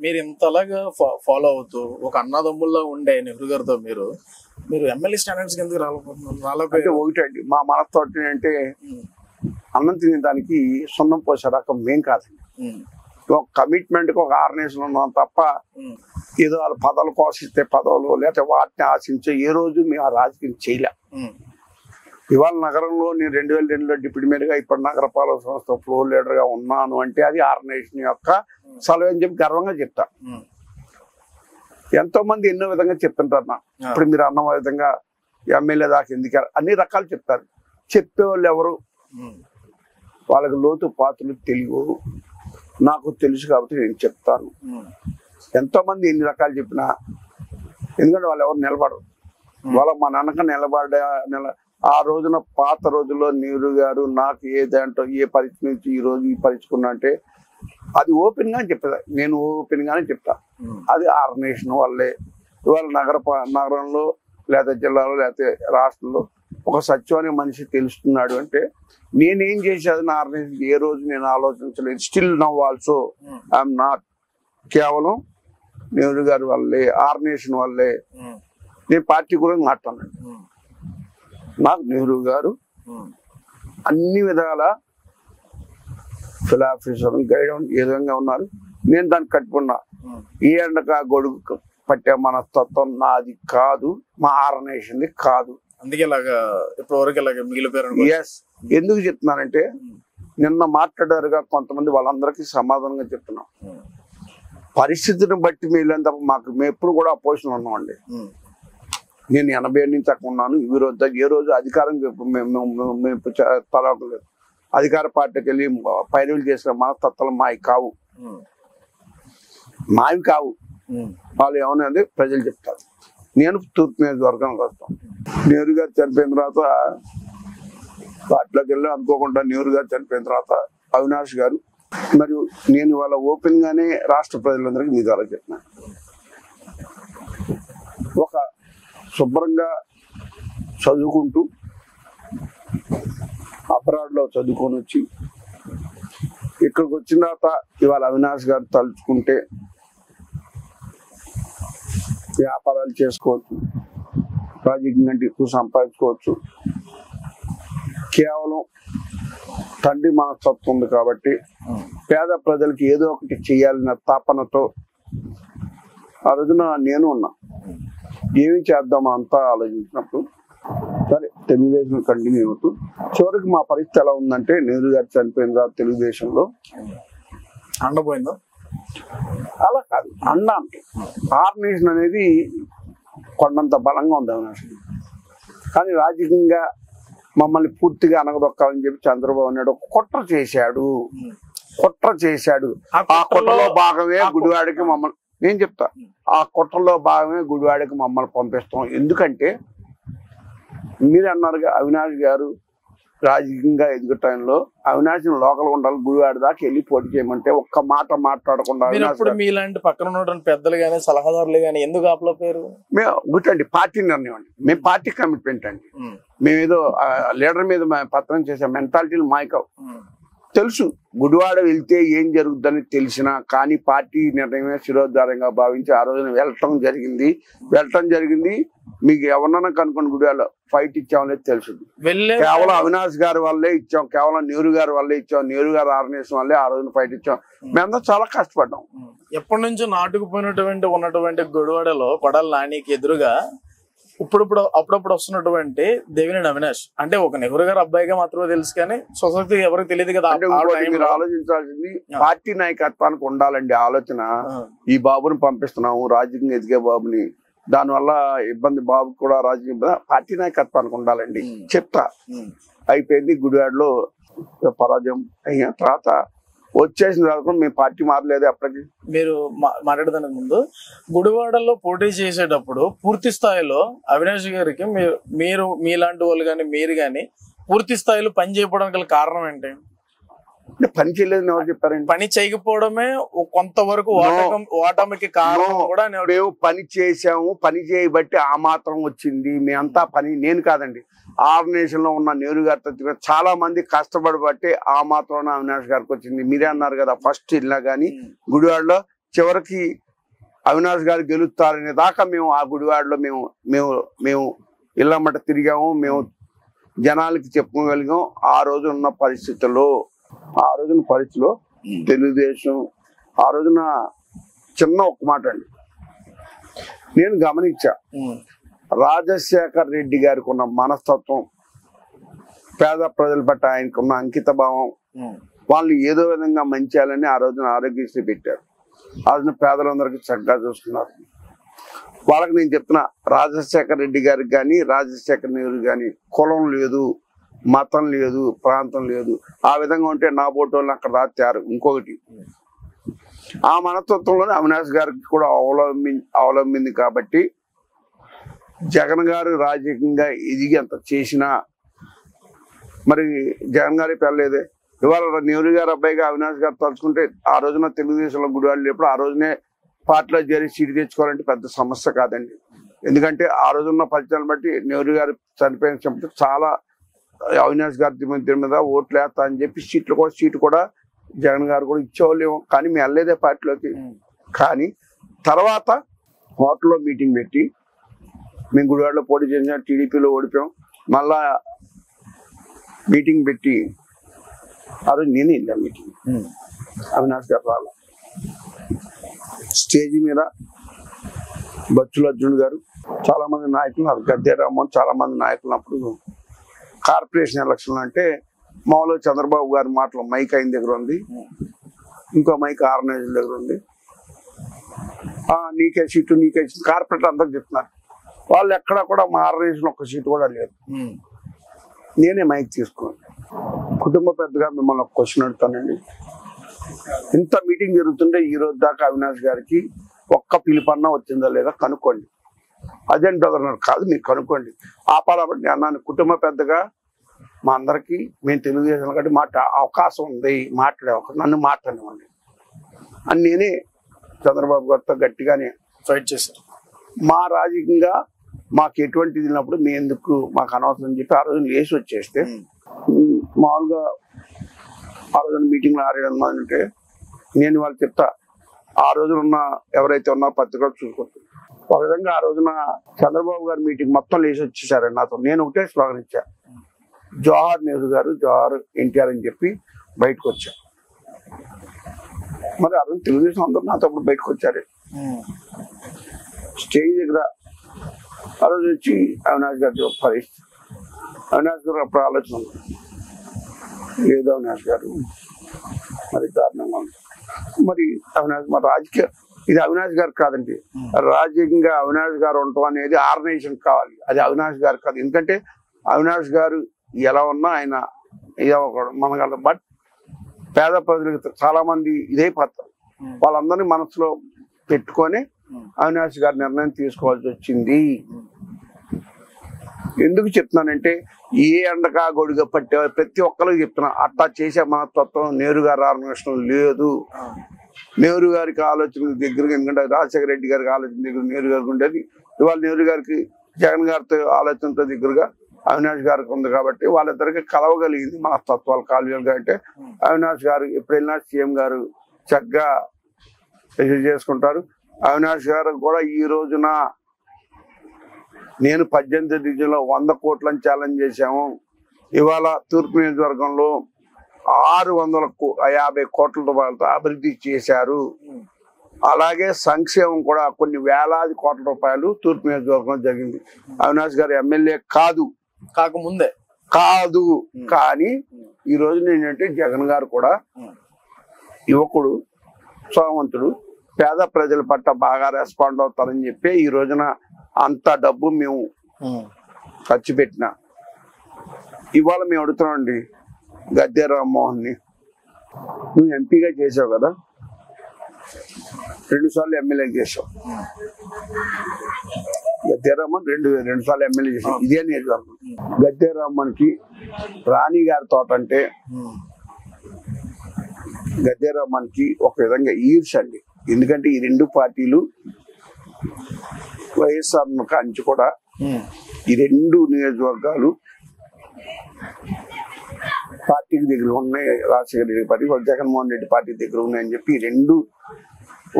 మీరు ఇంతలాగా ఫాలో అవుతూ ఒక అన్నదమ్ముల్లో ఉండే నెహ్రూ గారితో మీరు మీరు ఎమ్మెల్యే స్టాండర్డ్స్ ఎందుకు అంటే ఒకటండి మా మనస్తోటి అంటే అన్నం తినేదానికి సున్నం పోసే రకం మేం కాదండి. ఒక కమిట్మెంట్ కి ఒక ఆర్గనైజేషన్ ఉన్నాం తప్ప ఏదో వాళ్ళ పదవులు కోసిస్తే పదవులు లేకపోతే వాటిని ఆశించే ఏ రోజు మేము ఆ రాజకీయం చేయలే. ఇవాళ నగరంలో నేను 2002లో డిప్యూటీ మేయర్గా ఇప్పుడు నగరపాలక సంస్థ ఫ్లోర్ లీడర్ గా ఉన్నాను అంటే అది ఆర్గనైజేషన్ యొక్క సెలవు అని చెప్పి గర్వంగా చెప్తా. ఎంతో మంది ఎన్నో విధంగా చెప్తుంటారు నా. ఇప్పుడు మీరు అన్న విధంగా ఎమ్మెల్యే దాకా ఎందుకు అన్ని రకాలు చెప్తారు. చెప్పేవాళ్ళు ఎవరు? వాళ్ళకి లోతు పాత్రలు తెలియవు. నాకు తెలుసు కాబట్టి నేను చెప్తాను. ఎంతో మంది ఎన్ని రకాలు చెప్పినా ఎందుకంటే వాళ్ళు ఎవరు నిలబడరు. వాళ్ళ మా నాన్నక ఆ రోజున పాత రోజుల్లో నెహ్రూ గారు నాకు ఏదంటో ఏ పరిస్థితి నుంచి ఈ రోజు ఈ పరిచుకున్నా అంటే అది ఓపెన్ గా చెప్పేది. నేను ఓపెన్ గానే చెప్తా. అది ఆర్గనైజేషన్ వల్లే ఇవాళ నగరంలో లేకపోతే జిల్లాలో లేకపోతే రాష్ట్రంలో ఒక సత్యం మనిషి తెలుస్తున్నాడు అంటే నేనేం చేసేది నా ఆర్గనైజేషన్ ఏ రోజు నేను ఆలోచించలేదు. Still now also I'm not. కేవలం నెహ్రూ గారి వల్లే ఆర్గనైజేషన్ వల్లే. నేను పార్టీ గురించి మాట్లాడాను. నాకు నెహ్రూ గారు అన్ని విధాల ఫిలాసఫీ గైడ్ ఏ విధంగా ఉన్నారు. నేను దాన్ని కట్టుకున్నా. ఈ ఎండక గొడుగు పట్టే మనస్తత్వం నాది కాదు, మా ఆర్గనైజేషన్ కాదు. అందుకే మిగిలిపోయారు. ఎస్, ఎందుకు చెప్తున్నానంటే నిన్న మాట్లాడారుగా కొంతమంది, వాళ్ళందరికీ సమాధానంగా చెప్తున్నాం. పరిస్థితిని బట్టి మేలంత మేము ఎప్పుడు కూడా అపోజిషన్ ఉన్నామండి. నేను 80 నుంచి అక్కడ ఉన్నాను. ఏ రోజు అధికారం తలవలేదు. అధికార పార్టీకి వెళ్ళి పైరులు చేసిన మనస్తత్వాలు మావి కావు. వాళ్ళు ఏమన్నది ప్రజలు చెప్తారు. నేను తూర్పు నియోజకవర్గానికి వస్తాను. నెహ్రూ గారు చనిపోయిన తర్వాత పార్టీలోకి వెళ్ళి అనుకోకుండా నెహ్రూ గారు చనిపోయిన తర్వాత అవినాష్ గారు మరియు నేను ఇవాళ ఓపెన్ గానే రాష్ట్ర ప్రజలందరికీ మీ ద్వారా చెప్పిన ఒక శుభ్రంగా చదువుకుంటూ అబ్రాడ్లో చదువుకొని వచ్చి ఇక్కడికి వచ్చిన తర్వాత ఇవాళ అవినాష్ గారు తలుచుకుంటే వ్యాపారాలు చేసుకోవచ్చు, రాజకీయం కంటే ఎక్కువ సంపాదించుకోవచ్చు. కేవలం తండ్రి మనస్తత్వం ఉంది కాబట్టి పేద ప్రజలకి ఏదో ఒకటి చేయాలన్న తాపనతో ఆ రోజున నేను ఉన్నా. ఏమి చేద్దాం అంతా ఆలోచించినప్పుడు సరే తెలుగుదేశం కంటిన్యూ అవుతూ చివరికి మా పరిస్థితి ఎలా ఉందంటే నెహ్రూ గారు చనిపోయిన తర్వాత తెలుగుదేశంలో అండపోయిందో అలా కాదు. అండ అంటే ఆర్గనైజేషన్ అనేది కొండంత బలంగా ఉంది అవినాష్. కానీ రాజకీయంగా మమ్మల్ని పూర్తిగా అనగదొక్కాలని చెప్పి చంద్రబాబు నాయుడు కుట్ర చేశాడు. ఆ కుట్రలో భాగమే గుడివాడికి మమ్మల్ని, నేను చెప్తా, ఆ కుట్రలో భాగమే గుడివాడికి మమ్మల్ని పంపిస్తాం. ఎందుకంటే మీరు అన్నారుగా అవినాష్ గారు రాజకీయంగా ఎదుగు టైంలో అవినాష్ లోకల్ ఉండాలి, గుడివాడి దాకా వెళ్ళి పోటీ చేయమంటే ఒక్క మాట మాట్లాడకుండా మీలాంటి పక్కన ఉన్నటువంటి పెద్దలు గానీ సలహాదారులు గానీ ఎందుకు ఆపలేరు? మేము గుర్తండి పార్టీ నిర్ణయం అండి. మేము పార్టీ కమిట్మెంట్ అండి. మేమేదో లీడర్ మీద పత్రం చేసే మెంటాలిటీలు మాయకావు. తెలుసు గుడివాడ వెళ్తే ఏం జరుగుతుందని తెలిసినా కానీ పార్టీ నిర్ణయమే శిరోధారంగా భావించి ఆ రోజున వెళ్ళటం జరిగింది. మీకు ఎవరన్నా కనుక్కోండి గుడివాడలో ఫైట్ ఇచ్చామనేది తెలుసు. కేవలం అవినాష్ గారి వల్లే ఇచ్చాం, కేవలం నెహ్రూ గారి వల్లే ఇచ్చాం, నెహ్రూ గారి ఆర్గనైజేషన్ వల్లే ఆ రోజున ఫైట్ ఇచ్చాం. మేమంతా చాలా కష్టపడ్డాం. ఎప్పటి నుంచో ఉన్నటువంటి గుడివాడలో కొడాలి నానికి ఎదురుగా అప్పుడప్పుడు వస్తున్నటువంటి దేవినేని అవినాష్ అంటే ఒక నెహ్రూ గారు అబ్బాయిగా మాత్రమే తెలుసు కానీ సొసైటీ ఎవరికి తెలియదు కదా. మీరు ఆలోచించాల్సింది పార్టీ నాయకత్వానికి ఉండాలండి ఆలోచన. ఈ బాబుని పంపిస్తున్నాము రాజకీయంగా ఎదిగే బాబుని, దానివల్ల ఇబ్బంది బాబు కూడా రాజకీయ పార్టీ నాయకత్వానికి ఉండాలండి. చెప్తా అయిపోయింది. గుడివాడలో పరాజయం అయిన తర్వాత వచ్చేసిన తర్వాత మేము పార్టీ మారలేదు. అప్పటికి మీరు మాట్లాడదానికి ముందు గుడివాడలో పోటీ చేసేటప్పుడు పూర్తి స్థాయిలో అవినాష్ గారికి మీరు మీలాంటి వాళ్ళు కానీ మీరు కానీ పూర్తి స్థాయిలో పని చేయకపోవడానికి గల కారణం ఏంటి? పని చేయలేదు ఎవరు చెప్పారండి? పని చేయకపోవడమే కొంతవరకు ఓటమికి కారణం కూడా. మేము పని చేసాము, పని చేయబట్టి ఆ మాత్రం వచ్చింది. మేమంతా పని, నేను కాదండి, ఆర్గనైజేషన్ లో ఉన్న నెహ్రూ గారితో చాలా మంది కష్టపడి బట్టి ఆ మాత్రం అవినాష్ గారికి వచ్చింది. మీరే అన్నారు కదా ఫస్ట్ ఇలా గానీ గుడివాడలో చివరికి అవినాష్ గారు గెలుస్తారనే దాకా మేము ఆ గుడివాడలో మేము మేము మేము ఇళ్ళమ్మట తిరిగాము. మేము జనాలకి చెప్పుకోగలిగాం. ఆ రోజు ఉన్న పరిస్థితుల్లో తెలుగుదేశం ఆ రోజున చిన్న ఒక్క మాట అండి, నేను గమనించా, రాజశేఖర్ రెడ్డి గారికి ఉన్న మనస్తత్వం, పేద ప్రజల పట్ల ఆయనకున్న అంకిత భావం, వాళ్ళు ఏదో విధంగా మంచి చేయాలని ఆ రోజున ఆరోగ్యశ్రీ పెట్టారు. ఆ రోజున పేదలందరికీ చక్కగా చూస్తున్నారు. వాళ్ళకి నేను చెప్తున్నా, రాజశేఖర్ రెడ్డి గారికి కానీ రాజశేఖర్ నెహ్రూ కానీ కులం లేదు, మతం లేదు, ప్రాంతం లేదు. ఆ విధంగా ఉంటే నా బోటోళ్ళని అక్కడ రాచారు. ఇంకొకటి, ఆ మనస్తత్వంలోనే అవినాష్ గారికి కూడా అవలంబింది కాబట్టి జగన్ గారు రాజకీయంగా ఎదిగి అంత చేసినా మరి జగన్ గారి పెళ్ళలేదే. ఇవాళ నెహ్రూ గారు అబ్బాయిగా అవినాష్ గారు తలుచుకుంటే ఆ రోజున తెలుగుదేశంలో గుడివాళ్ళు ఎప్పుడు ఆ రోజునే పార్టీలో చేరి సీటు తెచ్చుకోవాలంటే పెద్ద సమస్య కాదండి. ఎందుకంటే ఆ రోజున్న ఫలితాలను బట్టి నెహ్రూ గారు చనిపోయిన చెప్పి చాలా అవినాష్ గారి మీద ఓట్లు వేస్తా అని చెప్పి సీటు కూడా జగన్ గారు కూడా ఇచ్చేవాళ్ళేమో, కానీ మేము వెళ్ళలేదే పార్టీలోకి. కానీ తర్వాత హోటల్లో మీటింగ్ పెట్టి మేము గుడివాడలో పోటీ చేసాం, టీడీపీలో ఓడిపోయాం. మళ్ళా మీటింగ్ పెట్టి ఆ రోజు నేనే వెళ్ళాను మీటింగ్. అవినాష్ గారు రాల స్టేజ్ మీద బచ్చుల అర్జున్ గారు, చాలా మంది నాయకులు, గద్దె రామ్మోహన్, చాలా మంది నాయకులు. అప్పుడు కార్పొరేషన్ ఎలక్షన్ అంటే మామూలుగా చంద్రబాబు గారి మాటలు మైక్ ఆయన దగ్గర ఉంది, ఇంకో మైక్ ఆర్గనైజర్ దగ్గర ఉంది. నీకే సీటు నీకే సీటు కార్పొరేటర్ అంతా చెప్తున్నారు. వాళ్ళు ఎక్కడా కూడా మా ఆర్గనైజేషన్ ఒక్క సీటు కూడా లేదు. నేనే మైక్ తీసుకున్నాను. కుటుంబ పెద్దగా మిమ్మల్ని ఒక క్వశ్చన్ అడుగుతానండి. ఇంత మీటింగ్ జరుగుతుంటే ఈ రోజు దాకా అవినాష్ గారికి ఒక్క పిలుపన్నా వచ్చిందా లేదా కనుక్కోండి. అజెంట్ బ్రదర్ కాదు, మీరు కనుక్కోండి. ఆపాలబట్టి అన్నాను, కుటుంబ పెద్దగా మా అందరికీ మేము తెలుగుదేశం కాబట్టి అవకాశం ఉంది, నన్ను మాట్లాడివ్వండి అని నేనే చంద్రబాబు గారితో గట్టిగానే ఫైట్ చేశారు. మా రాజకీయంగా మాకు ఎటువంటి వెళ్ళినప్పుడు మీ ఎందుకు మాకు అనవసరం అని చెప్పి ఆ రోజున వేసి వచ్చేస్తే, మామూలుగా ఆ రోజున మీటింగ్లో 6-7 మంది ఉంటే నేను వాళ్ళు చెప్తా, ఆ రోజున ఉన్న ఎవరైతే ఉన్నారో పత్రికలు చూసుకుంటారు. ఒక విధంగా ఆ రోజున చంద్రబాబు గారి మీటింగ్ మొత్తం లేచి వచ్చేసారండి నాతో. నేను ఒకటే స్లోగన్ ఇచ్చా, జవహర్ నెహ్రూ గారు, జవహర్ ఎన్టీఆర్ అని చెప్పి బయటకు వచ్చా. మరి ఆ రోజు తెలుగుదేశం అందరూ నాతో అప్పుడు బయటకు వచ్చారు. స్టేజ్ దగ్గర ఆ రోజు వచ్చి అవినాష్ గారి పరిస్థితి, అవినాష్ గారు అప్పుడు ఆలోచన లేదు, అవినాష్ గారు మరి దారుణంగా ఉంది. మరి అవినాష్ మరి రాజకీయ ఇది అవినాష్ గారు కాదండి, రాజకీయంగా అవినాష్ గారు ఉండటం అనేది ఆర్గనైజేషన్ కావాలి, అది అవినాష్ గారు కాదు. ఎందుకంటే అవినాష్ గారు ఎలా ఉన్నా ఆయన మనగల. బట్ పేద ప్రజలకు చాలా మంది ఇదే పత్రం, వాళ్ళందరినీ మనసులో పెట్టుకొని అవినాష్ గారి నిర్ణయం తీసుకోవాల్సి వచ్చింది. ఎందుకు చెప్తున్నానంటే ఏ ఎండగా గొడుగ పట్టే ప్రతి ఒక్కరికి చెప్తున్నా, అట్లా చేసే మనస్తత్వం నెహ్రూ గారి ఆర్గనైజేషన్ లేదు. నెహ్రూ గారికి ఆలోచన దగ్గరగా, ఎందుకంటే రాజశేఖర రెడ్డి గారికి ఆలోచన దగ్గర నెహ్రూ గారికి ఉండేది. ఇవాళ నెహ్రూ గారికి జగన్ గారితో ఆలోచనతో దగ్గరగా అవినాష్ గారికి ఉంది కాబట్టి వాళ్ళిద్దరికి కలవగలిగింది మనస్తత్వాలు కాలువలుగా. అంటే అవినాష్ గారు ఎప్పుడు వెళ్ళినా సీఎం గారు చక్కగా రిసీవ్ చేసుకుంటారు. అవినాష్ గారు కూడా ఈ రోజున నేను 18 డివిజన్లో 100 కోట్లను ఛాలెంజ్ చేశాము. ఇవాళ తూర్పు నియోజకవర్గంలో 650 కోట్ల రూపాయలతో అభివృద్ధి చేశారు. అలాగే సంక్షేమం కూడా కొన్ని వేలాది కోట్ల రూపాయలు తూర్పు నియోజకవర్గంలో జరిగింది. అవినాష్ గారు ఎమ్మెల్యే కాకముందే కాదు, కానీ ఈ రోజున ఏంటంటే జగన్ గారు కూడా యువకుడు, సోమంతుడు, పేద ప్రజల పట్ల బాగా రెస్పాండ్ అవుతారని చెప్పి ఈ రోజున అంత డబ్బు మేము ఖర్చు పెట్టినా. ఇవాళ మేము అడుగుతున్నామండి, గద్దె రామ్మోహన్ని నువ్వు ఎంపీగా చేసావు కదా, 2 సార్లు ఎమ్మెల్యే చేసావు. గద్దె రామ్మోహన్ 2 సార్లు ఎమ్మెల్యే చేసావు, ఇదే నియోజకవర్గం. గద్దె రామ్మోహన్కి రాణి గారి తోట అంటే గద్దె రామ్మోహన్కి ఒక విధంగా ఈర్ష్య అండి. ఎందుకంటే ఈ 2 పార్టీలు వైఎస్ఆర్ కాంచి కూడా ఈ 2 నియోజకవర్గాలు పార్టీకి దగ్గర ఉన్నాయి. రాజశేఖర రెడ్డి పార్టీ, జగన్మోహన్ రెడ్డి పార్టీ దగ్గర ఉన్నాయని చెప్పి 2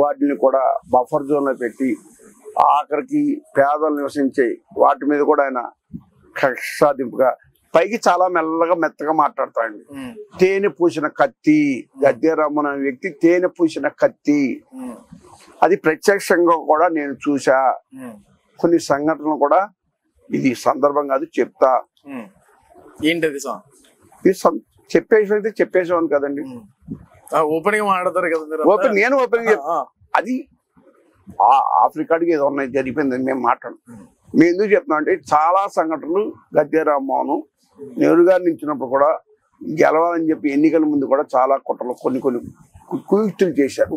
వాటిని కూడా బఫర్ జోన్ లో పెట్టి ఆఖరికి పేదలు నివసించే వాటి మీద కూడా ఆయన కక్ష సాధింపుగా పైకి చాలా మెత్తగా మాట్లాడతాడు. తేనె పూసిన కత్తి, గద్దెరామన్ అనే వ్యక్తి తేనె పూసిన కత్తి. అది ప్రత్యక్షంగా కూడా నేను చూసా. కొన్ని సంఘటనలు కూడా ఇది సందర్భం కాదు చెప్తా. ఏంటది చెప్పేసాను కదండి. ఓపెన్ గా మాట్లాడతారు కదా ఓపెన్, నేను ఓపెన్ అది ఆఫ్రికాడికి ఏదో ఉన్నాయి జరిగిపోయిందని మేము మాట్లాడు. మేము ఎందుకు చెప్తున్నాం అంటే చాలా సంఘటనలు గద్దె రామ్మోహన్ నెహ్రూ గారిని ఇచ్చినప్పుడు కూడా గెలవాలని చెప్పి ఎన్నికల ముందు కూడా చాలా కుట్రలు కొన్ని కుయుక్తులు చేశారు.